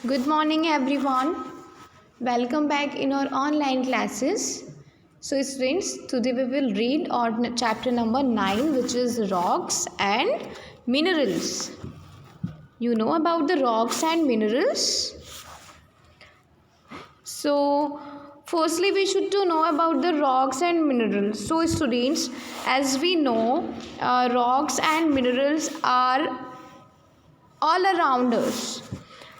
Good morning, everyone. Welcome back in our online classes. So, students, today we will read on chapter number 9, which is rocks and minerals. You know about the rocks and minerals? So, firstly, we should to know about the rocks and minerals. So, students, as we know, rocks and minerals are all around us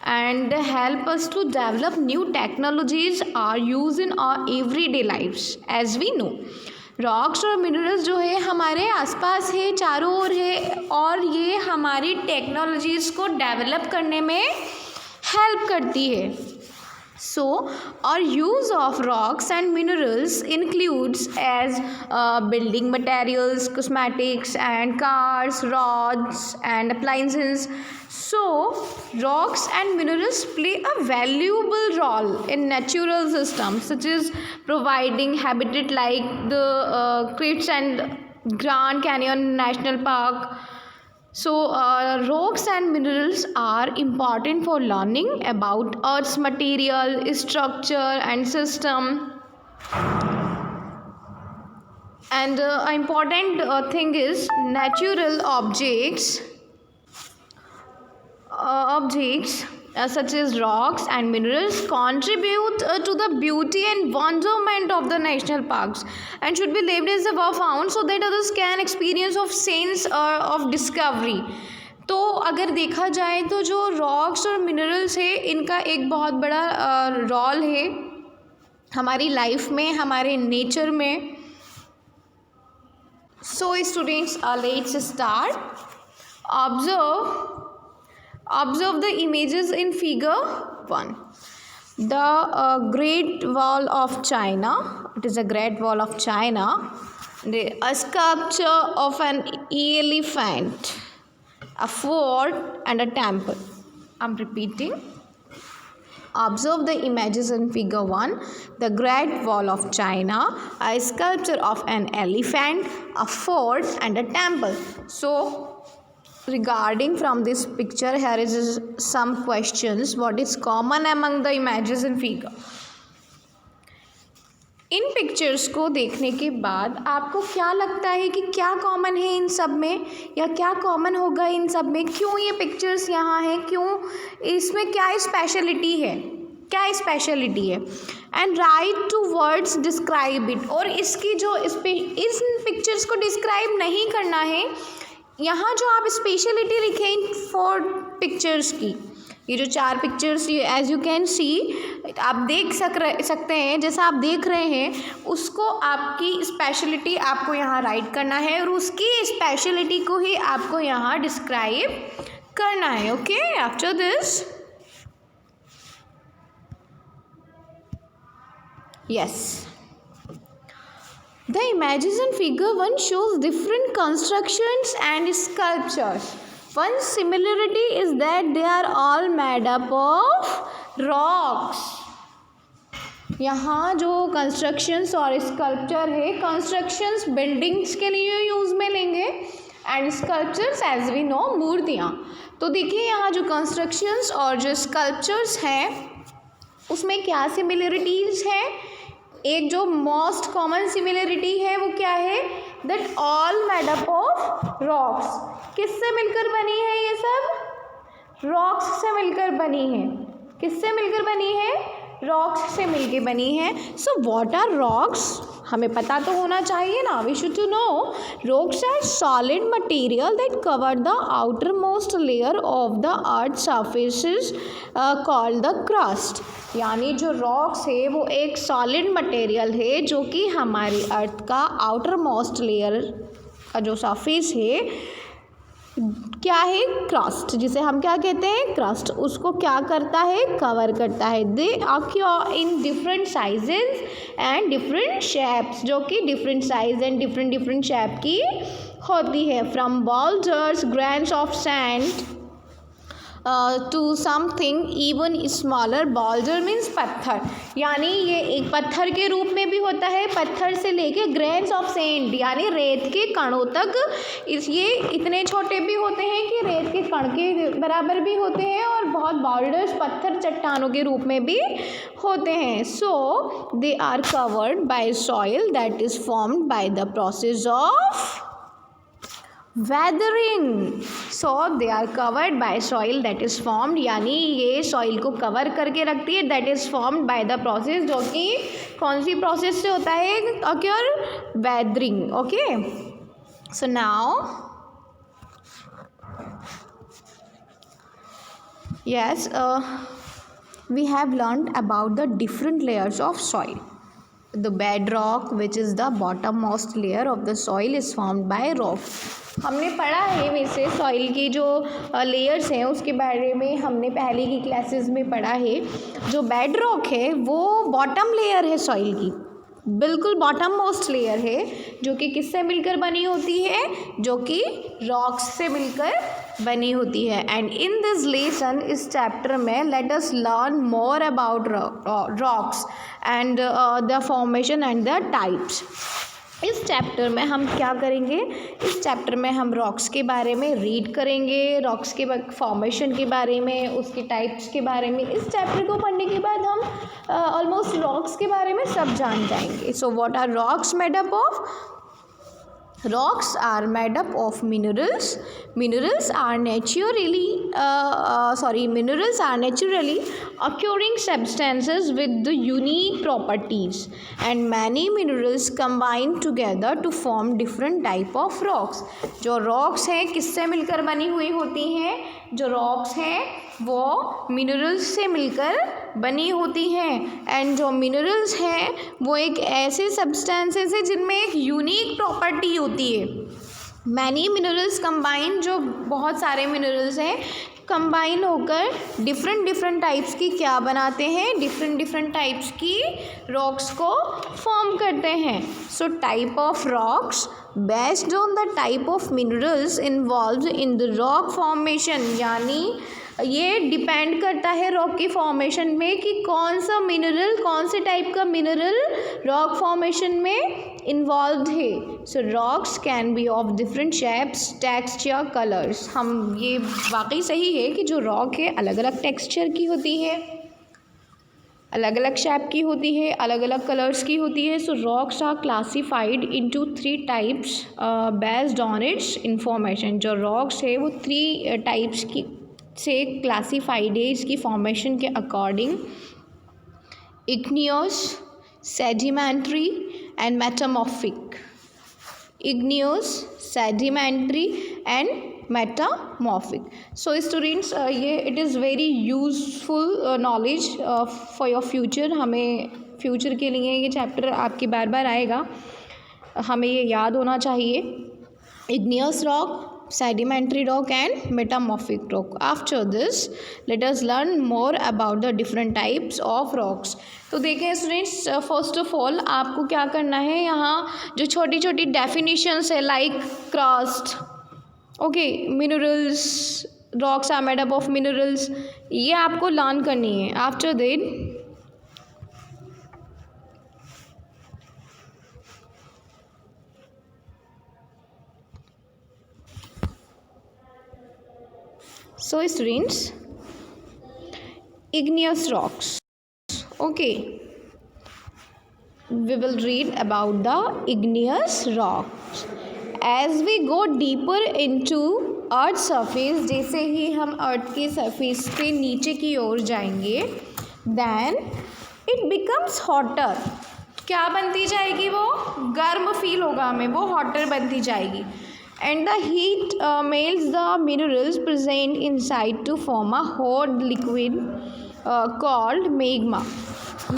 and they help us to develop new technologies are used in our everyday lives. As we know, rocks और minerals जो है हमारे आसपास है, चारों ओर है और ये हमारी टेक्नोलॉजीज़ को डेवलप करने में हेल्प करती है. So, our use of rocks and minerals includes as building materials, cosmetics and cars, rods and appliances. So, rocks and minerals play a valuable role in natural systems such as providing habitat like the Cliffs and Grand Canyon National Park. So, rocks and minerals are important for learning about Earth's material, structure, and system. And important thing is natural objects such as rocks and minerals contribute to the beauty and wonderment of the national parks and should be left as they were found so that others can experience of sense of discovery. तो अगर देखा जाए तो जो rocks और minerals है इनका एक बहुत बड़ा रोल है हमारी लाइफ में, हमारे नेचर में. So students, let's start. Observe the images in figure 1. The Great Wall of China. It is a Great Wall of China. A sculpture of an elephant, a fort and a temple. I'm repeating. Observe the images in figure 1. The Great Wall of China, a sculpture of an elephant, a fort and a temple. So, regarding from this picture, here is some questions. What is common among the images in figure? In pictures को देखने के बाद आपको क्या लगता है कि क्या कॉमन है इन सब में या क्या कॉमन होगा इन सब में? क्यों ये पिक्चर्स यहाँ हैं? क्यों इसमें क्या स्पेशलिटी है? क्या स्पेशलिटी है? And write two words describe it. और इसकी जो इस पिक्चर्स को डिस्क्राइब नहीं करना है, यहाँ जो आप स्पेशलिटी लिखें इन 4 पिक्चर्स की, ये जो 4 pictures as you can see आप देख सकते हैं, जैसा आप देख रहे हैं उसको आपकी स्पेशलिटी आपको यहाँ राइट करना है और उसकी स्पेशलिटी को ही आपको यहाँ डिस्क्राइब करना है. Okay, after this yes. The images in figure 1 shows different constructions and sculptures. One similarity is that they are all made up of rocks. यहाँ जो कंस्ट्रक्शंस और स्कल्पचर है, कंस्ट्रक्शंस बिल्डिंग्स के लिए यूज़ में लेंगे and sculptures as we know मूर्तियाँ. तो देखिए यहाँ जो कंस्ट्रक्शंस और जो स्कल्पचर्स हैं उसमें क्या सिमिलरिटीज़ हैं. एक जो मोस्ट कॉमन सिमिलरिटी है वो क्या है? That all made up of rocks. किससे मिलकर बनी है ये सब? रॉक्स से मिलकर बनी है. किससे मिलकर बनी है? रॉक्स से मिलकर बनी है. So what are rocks? हमें पता तो होना चाहिए ना. We should to know rocks are solid material that cover the outer most layer of the earth surfaces called the crust. यानी जो रॉक्स है वो एक सॉलिड मटेरियल है जो कि हमारी अर्थ का आउटर मोस्ट लेयर का जो सरफेस है क्या है? क्रस्ट, जिसे हम क्या कहते हैं? क्रस्ट. उसको क्या करता है? कवर करता है. They occur in different sizes and different shapes, जो कि different size and different shape की होती है. From boulders, grains of sand to something even smaller boulder means पत्थर, यानी ये एक पत्थर के रूप में भी होता है, पत्थर से लेके ग्रेन्स ऑफ सेंड यानी रेत के कणों तक ये इतने छोटे भी होते हैं कि रेत के कण के बराबर भी होते हैं, और बहुत बोल्डर्स पत्थर चट्टानों के रूप में भी होते हैं. So they are covered by soil that is formed by the process of weathering. So they are covered by soil that is formed, यानी ये सॉइल को कवर करके रखती है, that is formed by the process, जो कि कौन सी process से होता है occur? weathering. Okay, so now yes, we have learned about the different layers of soil. The bedrock, which is the bottommost layer of the soil, is formed by rock. हमने पढ़ा है वैसे सॉइल की जो layers हैं उसके बारे में हमने पहले की क्लासेस में पढ़ा है. जो बेड रॉक है वो बॉटम लेयर है सॉइल की, बिल्कुल बॉटम मोस्ट लेयर है, जो कि किससे मिलकर बनी होती है, जो कि रॉक्स से मिलकर बनी होती है. एंड इन दिस लेसन, इस चैप्टर में, let us learn more about rocks and the formation and the types. इस चैप्टर में हम क्या करेंगे, इस चैप्टर में हम रॉक्स के बारे में रीड करेंगे, रॉक्स के फॉर्मेशन के बारे में, उसके टाइप्स के बारे में. इस चैप्टर को पढ़ने के बाद हम ऑलमोस्ट रॉक्स के बारे में सब जान जाएंगे. So what are rocks made up of? Rocks are made up of minerals. Minerals are naturally occurring substances with the unique properties, and many minerals combine together to form different type of rocks. जो rocks हैं किससे मिलकर बनी हुई होती हैं? जो rocks हैं वो मिनरल्स से मिलकर बनी होती हैं. एंड जो मिनरल्स हैं वो एक ऐसे सब्सटेंसेस है जिनमें एक यूनिक प्रॉपर्टी होती है. मैनी मिनरल्स कंबाइन, जो बहुत सारे मिनरल्स हैं कंबाइन होकर डिफरेंट टाइप्स की क्या बनाते हैं, डिफरेंट टाइप्स की रॉक्स को फॉर्म करते हैं. So type of rocks based on the type of minerals involved in the rock formation, यानी ये डिपेंड करता है रॉक की फॉर्मेशन में कि कौन सा मिनरल, कौन से टाइप का मिनरल रॉक फॉर्मेशन में इन्वॉल्व है. So rocks can be of different shapes, texture, colours. हम ये वाकई सही है कि जो रॉक है अलग अलग टेक्सचर की होती है, अलग अलग शेप की होती है, अलग अलग कलर्स की होती है. So rocks are classified into 3 types based on its information. जो रॉक्स है वो 3 टाइप्स की से क्लासीफाइड है इसकी फॉर्मेशन के according. Igneous, sedimentary and metamorphic. Igneous, sedimentary and metamorphic. So students, ये it is very useful knowledge for your future. हमें फ्यूचर के लिए ये चैप्टर आपके बार बार आएगा, हमें ये याद होना चाहिए. Igneous rock, sedimentary rock and metamorphic rock. After this, let us learn more about the different types of rocks. तो देखें स्टूडेंट्स, फर्स्ट ऑफ ऑल आपको क्या करना है, यहाँ जो छोटी छोटी डेफिनेशंस है like crust, okay, minerals, rocks are made up of minerals, ये आपको लर्न करनी है. After that so students, igneous rocks, okay, we will read about the igneous rocks. As we go deeper into earth surface, जैसे ही हम अर्थ के surface पे नीचे की ओर जाएंगे, then it becomes hotter. क्या बनती जाएगी, वो गर्म फील होगा हमें, वो hotter बनती जाएगी. And the heat melts the minerals present inside to form a hot liquid called magma.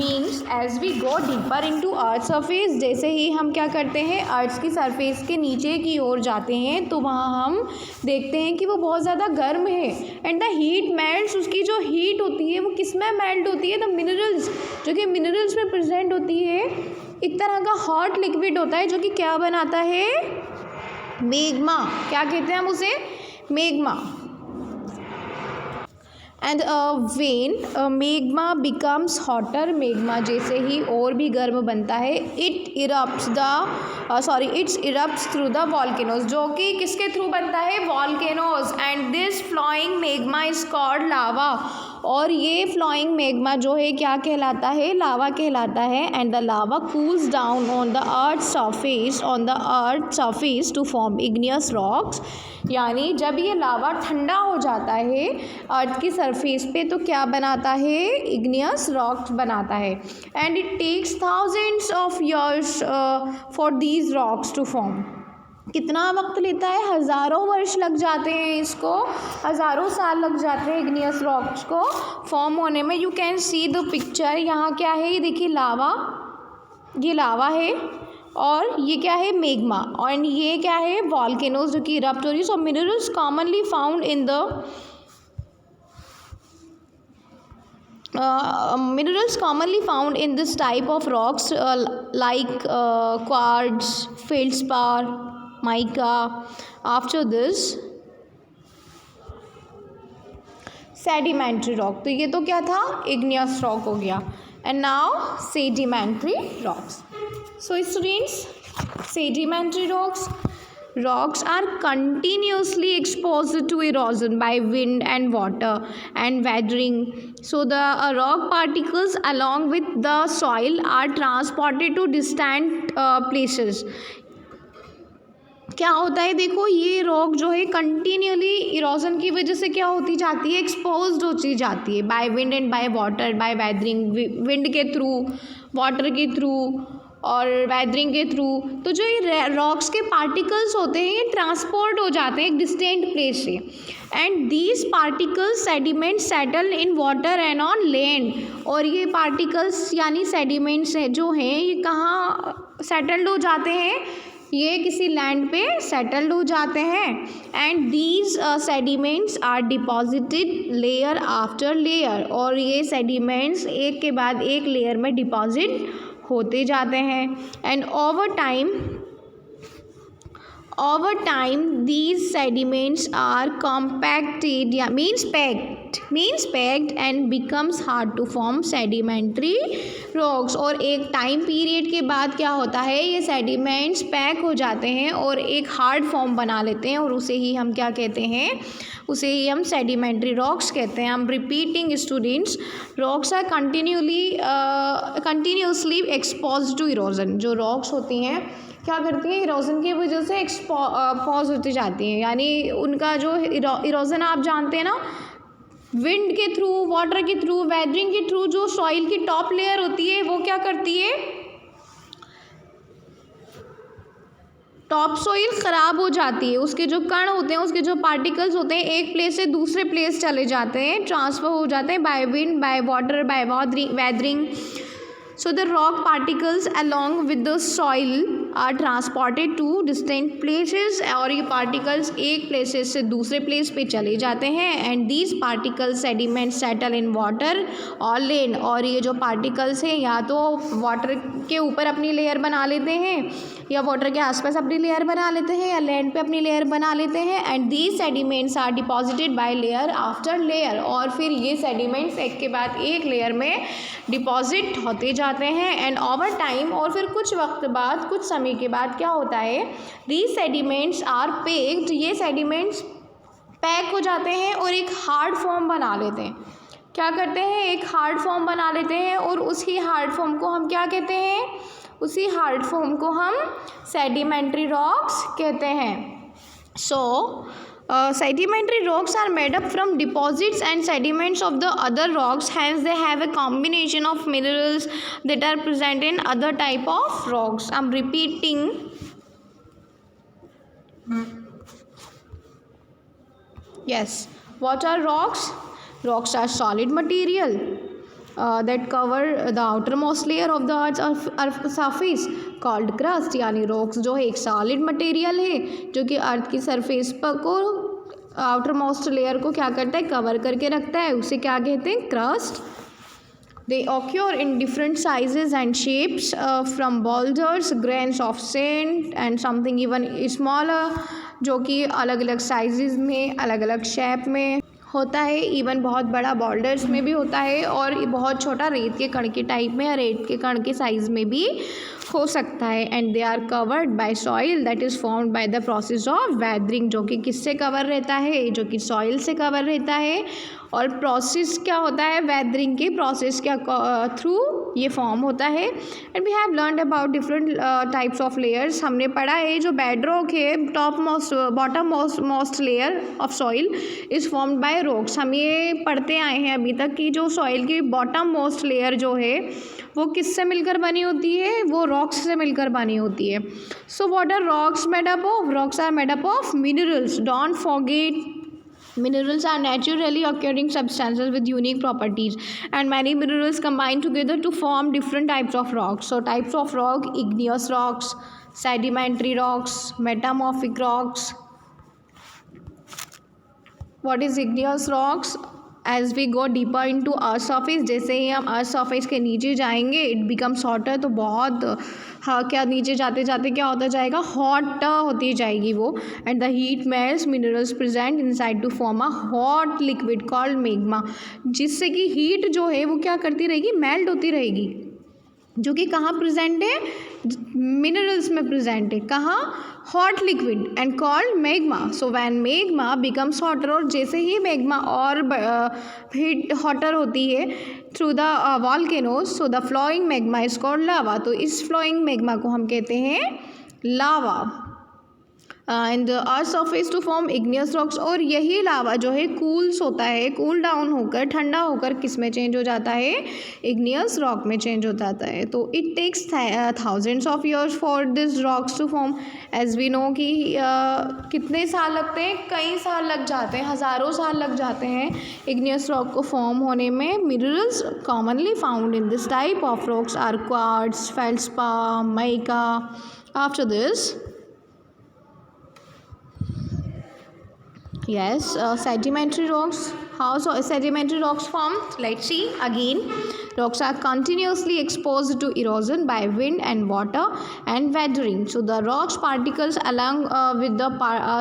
Means as we go deeper into earth surface, जैसे ही हम क्या करते हैं, अर्थ की सरफेस के नीचे की ओर जाते हैं तो वहाँ हम देखते हैं कि वो बहुत ज़्यादा गर्म है. एंड द हीट मेल्ट्स, उसकी जो हीट होती है वो किस में मेल्ट होती है, द मिनरल्स, जो कि मिनरल्स में प्रेजेंट होती है. एक तरह का हॉट लिक्विड होता है जो कि क्या बनाता है, मैग्मा. क्या कहते हैं हम उसे, magma. And when magma becomes hotter, magma जैसे ही और भी गर्म बनता है, its erupts through the volcanoes, जो कि किसके थ्रू बनता है, volcanoes, and this flowing magma is called lava, और ये फ्लोइंग मेग्मा जो है क्या कहलाता है, लावा कहलाता है। And the lava cools down on the earth surface to form igneous rocks, यानी जब ये लावा ठंडा हो जाता है अर्थ की सरफेस पे तो क्या बनाता है, इग्नियस रॉक्स बनाता है। And it takes thousands of years for these rocks to form, कितना वक्त लेता है, हज़ारों वर्ष लग जाते हैं इसको, हज़ारों साल लग जाते हैं इग्नियस रॉक्स को फॉर्म होने में। You can see the picture, यहाँ क्या है, ये देखिए लावा, ये लावा है, और ये क्या है, मेग्मा, और ये क्या है, वॉल्केनोज जो कि इरप्ट हो रही है। So minerals commonly found in the minerals commonly found in this type of rocks like quartz, feldspar, mica. After this sedimentary rock, तो ये तो क्या था, igneous rock हो गया। and now sedimentary rocks. So students, sedimentary rocks are continuously exposed to erosion by wind and water and weathering. So the rock particles along with the soil are transported to distant places. क्या होता है, देखो ये rock जो है continually erosion की वजह से क्या होती जाती है, एक्सपोज्ड होती जाती है by wind and by water, by weathering, wind के थ्रू, वाटर के थ्रू और वेदरिंग के थ्रू। तो जो ये रॉक्स के पार्टिकल्स होते हैं ये ट्रांसपोर्ट हो जाते हैं एक डिस्टेंट प्लेस से, and these particles sediment settle in water and on land, और ये पार्टिकल्स यानी सेडिमेंट्स जो हैं ये कहाँ सेटल्ड हो जाते हैं, ये किसी लैंड पे सेटल्ड हो जाते हैं। And these sediments are deposited layer after layer, और ये सेडिमेंट्स एक के बाद एक लेयर में डिपॉजिट होते जाते हैं। And over time these sediments are compacted, या means packed and becomes hard to form sedimentary rocks, और एक टाइम पीरियड के बाद क्या होता है, ये सेडिमेंट्स पैक हो जाते हैं और एक हार्ड फॉर्म बना लेते हैं, और उसे ही हम क्या कहते हैं, उसे ही हम सेडिमेंट्री रॉक्स कहते हैं। हम repeating students, rocks are continuously expose to erosion, जो रॉक्स होती हैं क्या करती हैं, इरोजन की वजह से एक्सपोज होती जाती हैं, यानी उनका जो इरोजन आप जानते हैं ना, विंड के थ्रू, वाटर के थ्रू, वेदरिंग के थ्रू, जो सॉइल की टॉप लेयर होती है वो क्या करती है, टॉप सॉइल ख़राब हो जाती है, उसके जो कण होते हैं, उसके जो पार्टिकल्स होते हैं एक प्लेस से दूसरे प्लेस चले जाते हैं, ट्रांसफ़र हो जाते हैं by wind, by water, by weathering. So the rock particles along with the soil are transported to distant places, और ये particles एक places से दूसरे place पे चले जाते हैं। and these particles sediments settle in water और land, और ये जो particles हैं या तो water के ऊपर अपनी layer बना लेते हैं या water के आसपास अपनी layer बना लेते हैं या land पे अपनी layer बना लेते हैं। and these sediments are deposited by layer after layer, और फिर ये sediments एक के बाद एक layer में डिपॉजिट होते जाते हैं। एंड ओवर टाइम, और फिर कुछ वक्त बाद, कुछ समय के बाद क्या होता है, दीज सेडिमेंट्स आर पेक्ड, ये सेडिमेंट्स पैक हो जाते हैं और एक हार्ड फॉर्म बना लेते हैं। क्या करते हैं, एक हार्ड फॉर्म बना लेते हैं, और उसी हार्ड फॉर्म को हम क्या कहते हैं, उसी हार्ड फॉर्म को हम सेडिमेंट्री रॉक्स कहते हैं। सो sedimentary rocks are made up from deposits and sediments of the other rocks, hence they have a combination of minerals that are present in other type of rocks. I'm repeating. Yes, what are rocks? Rocks are solid material that cover the outermost layer of the earth's surface called crust, यानी rocks जो है एक solid material है जो कि अर्थ की surface पर को आउटर मोस्ट लेयर को क्या करता है, कवर करके रखता है, उसे क्या कहते हैं, crust. They occur in different sizes and shapes from boulders, grains of sand and something even smaller, जो कि अलग अलग साइजेस में, अलग अलग शेप में होता है, इवन बहुत बड़ा बॉर्डर्स में भी होता है, और बहुत छोटा रेत के कण के टाइप में या रेत के कण के साइज़ में भी हो सकता है। And they are covered by soil that is formed by the process of weathering, जो कि किससे कवर रहता है, जो कि सॉइल से कवर रहता है। और प्रोसेस क्या होता है, वेदरिंग के प्रोसेस क्या थ्रू ये फॉर्म होता है। And we have learned about different types of layers. हमने पढ़ा है जो बेड रॉक है, top most bottom most layer of soil is formed by rocks. हम ये पढ़ते आए हैं अभी तक कि जो सॉइल की बॉटम मोस्ट लेयर जो है वो किससे मिलकर बनी होती है, वो रॉक्स से मिलकर बनी होती है। So what are rocks made up of, rocks are made up of minerals. Don't forget, minerals are naturally occurring substances with unique properties, and many minerals combine together to form different types of rocks. So types of rock: igneous rocks, sedimentary rocks, metamorphic rocks. What is igneous rocks? As we go deeper into earth surface, जैसे ही हम earth surface के नीचे जाएंगे it becomes hotter, तो बहुत क्या नीचे जाते जाते क्या होता जाएगा, हॉट होती जाएगी वो। And the heat melts minerals present inside to form a hot liquid called magma, जिससे कि हीट जो है वो क्या करती रहेगी, मेल्ट होती रहेगी, जो कि कहाँ प्रेजेंट है, मिनरल्स में प्रेजेंट है, कहाँ, hot liquid and called magma. So when magma becomes hotter, और जैसे ही मैग्मा और हीट हॉटर होती है through the volcanoes, so the flowing magma is called lava. तो इस फ्लोइंग मैग्मा को हम कहते हैं lava. And earth surface to form igneous rocks, और यही लावा जो है कूल्स होता है, कूल डाउन होकर, ठंडा होकर किस में चेंज हो जाता है, इग्नियस रॉक में चेंज हो जाता है। तो it takes thousands of years for this rocks to form. As we know कि कितने साल लगते हैं, कई साल लग जाते हैं, हज़ारों साल लग जाते हैं इग्नियस रॉक को फॉर्म होने में। Minerals commonly found in this type of rocks are quartz, feldspar, mica. After this, yes, sedimentary rocks. How so sedimentary rocks form? Let's see again. Rocks are continuously exposed to erosion by wind and water and weathering. So the rocks particles along with the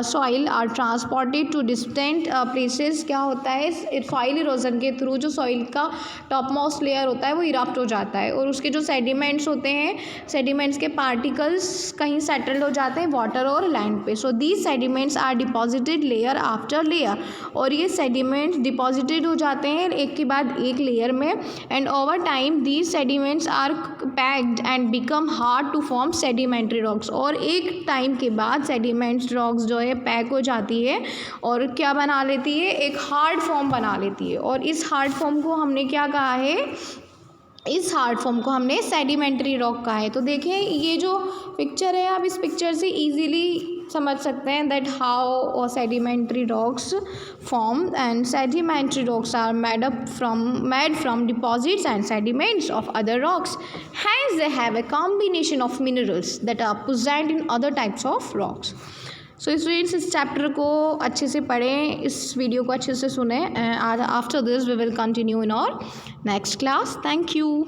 soil are transported to distant places. क्या होता है, soil erosion के through जो soil का top most layer होता है वो erupt हो जाता है, और उसके जो सेडिमेंट्स होते हैं, सेडिमेंट्स के पार्टिकल्स कहीं सेटल्ड हो जाते हैं वाटर और लैंड पे। So these sediments are deposited layer after layer, और ये सेडिमेंट्स डिपॉजिटेड हो जाते हैं एक के बाद एक लेयर में। And over time these sediments are packed and become hard to form sedimentary rocks, और एक टाइम के बाद सेडिमेंट्स रॉक्स जो है पैक हो जाती है और क्या बना लेती है, एक हार्ड फॉर्म बना लेती है। और इस हार्ड फॉर्म को हमने क्या कहा है, इस हार्ड फॉर्म को हमने सेडिमेंट्री रॉक कहा है। तो देखें ये जो पिक्चर है, आप इस पिक्चर से इजीली समझ सकते हैं that how sedimentary rocks form. And sedimentary rocks are made from deposits and sediments of other rocks, hence they have a combination of minerals that are present in other types of rocks. So students इस chapter को अच्छे से पढ़ें, इस video को अच्छे से सुने। After this we will continue in our next class. Thank you.